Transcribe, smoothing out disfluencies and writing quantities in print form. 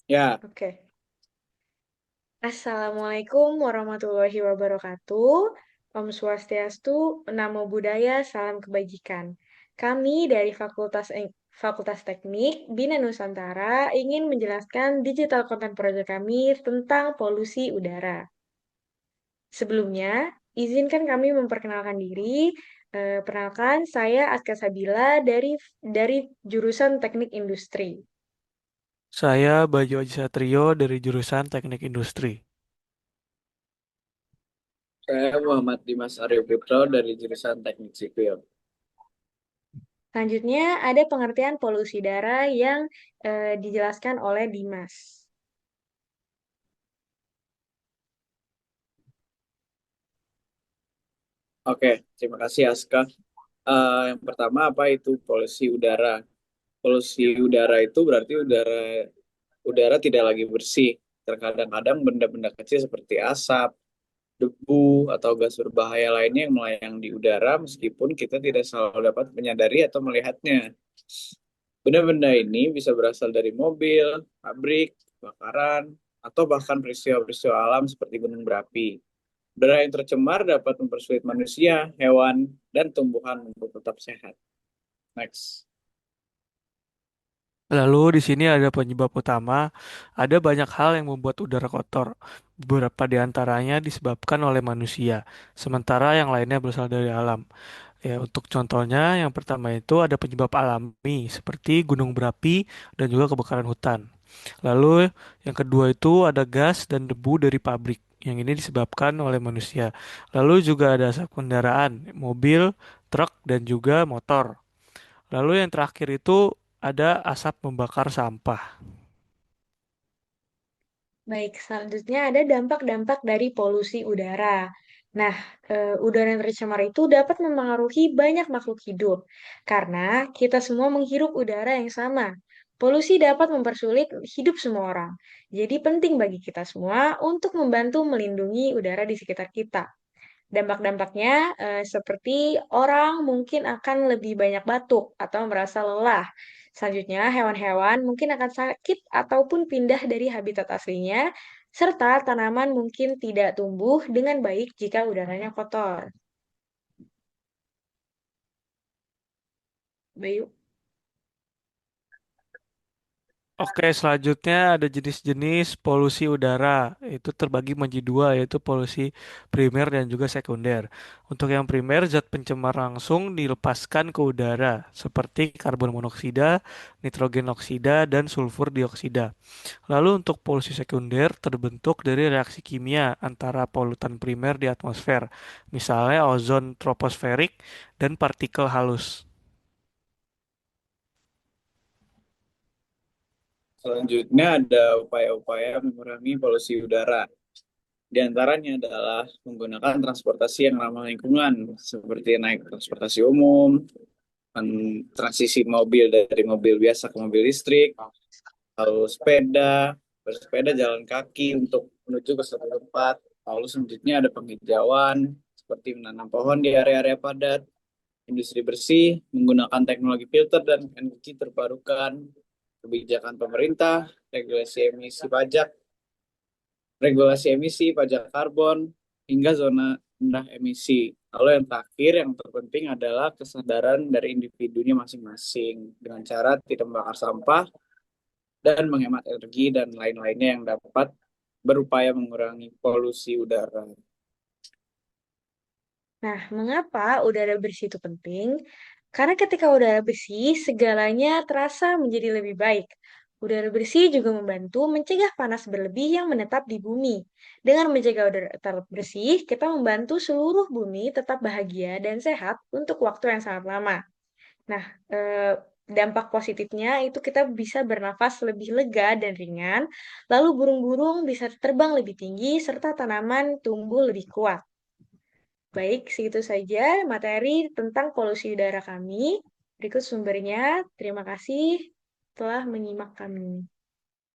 Ya, Oke. Assalamualaikum warahmatullahi wabarakatuh. Om Swastiastu, Namo Buddhaya, Salam Kebajikan. Kami dari Fakultas Teknik Bina Nusantara ingin menjelaskan digital content project kami tentang polusi udara. Sebelumnya, izinkan kami memperkenalkan diri. Perkenalkan, saya Aska Sabila dari jurusan Teknik Industri. Saya Bayu Aji Satrio dari jurusan Teknik Industri. saya Muhammad Dimas Aryo Putro dari jurusan Teknik Sipil. Selanjutnya, ada pengertian polusi udara yang dijelaskan oleh Dimas. Oke, terima kasih Aska. Yang pertama apa itu polusi udara? Polusi udara itu berarti udara tidak lagi bersih. Terkadang-kadang benda-benda kecil seperti asap, debu, atau gas berbahaya lainnya yang melayang di udara meskipun kita tidak selalu dapat menyadari atau melihatnya. Benda-benda ini bisa berasal dari mobil, pabrik, kebakaran, atau bahkan peristiwa-peristiwa alam seperti gunung berapi. Udara yang tercemar dapat mempersulit manusia, hewan, dan tumbuhan untuk tetap sehat. Next. Lalu di sini ada penyebab utama, ada banyak hal yang membuat udara kotor. Beberapa di antaranya disebabkan oleh manusia, sementara yang lainnya berasal dari alam. Ya, untuk contohnya, yang pertama itu ada penyebab alami seperti gunung berapi dan juga kebakaran hutan. Lalu yang kedua itu ada gas dan debu dari pabrik. Yang ini disebabkan oleh manusia. Lalu juga ada asap kendaraan, mobil, truk, dan juga motor. Lalu yang terakhir itu ada asap membakar sampah. Baik, selanjutnya ada dampak-dampak dari polusi udara. Nah, udara yang tercemar itu dapat memengaruhi banyak makhluk hidup karena kita semua menghirup udara yang sama. Polusi dapat mempersulit hidup semua orang. Jadi penting bagi kita semua untuk membantu melindungi udara di sekitar kita. Dampak-dampaknya seperti orang mungkin akan lebih banyak batuk atau merasa lelah. Selanjutnya, hewan-hewan mungkin akan sakit ataupun pindah dari habitat aslinya, serta tanaman mungkin tidak tumbuh dengan baik jika udaranya kotor. Bayu. Oke, selanjutnya ada jenis-jenis polusi udara. Itu terbagi menjadi dua, yaitu polusi primer dan juga sekunder. Untuk yang primer, zat pencemar langsung dilepaskan ke udara, seperti karbon monoksida, nitrogen oksida, dan sulfur dioksida. Lalu untuk polusi sekunder terbentuk dari reaksi kimia antara polutan primer di atmosfer, misalnya ozon troposferik dan partikel halus. Selanjutnya ada upaya-upaya mengurangi polusi udara. Di antaranya adalah menggunakan transportasi yang ramah lingkungan, seperti naik transportasi umum, transisi mobil dari mobil biasa ke mobil listrik, lalu bersepeda jalan kaki untuk menuju ke suatu tempat. Lalu selanjutnya ada penghijauan, seperti menanam pohon di area-area padat, industri bersih, menggunakan teknologi filter dan energi terbarukan, kebijakan pemerintah, regulasi emisi, pajak karbon, hingga zona rendah emisi. Lalu yang terakhir, yang terpenting adalah kesadaran dari individunya masing-masing dengan cara tidak membakar sampah dan menghemat energi dan lain-lainnya yang dapat berupaya mengurangi polusi udara. Nah, mengapa udara bersih itu penting? Karena ketika udara bersih, segalanya terasa menjadi lebih baik. Udara bersih juga membantu mencegah panas berlebih yang menetap di bumi. Dengan menjaga udara tetap bersih, kita membantu seluruh bumi tetap bahagia dan sehat untuk waktu yang sangat lama. Nah, dampak positifnya itu kita bisa bernafas lebih lega dan ringan, lalu burung-burung bisa terbang lebih tinggi, serta tanaman tumbuh lebih kuat. Baik, segitu saja materi tentang polusi udara kami. Berikut sumbernya. Terima kasih telah menyimak kami.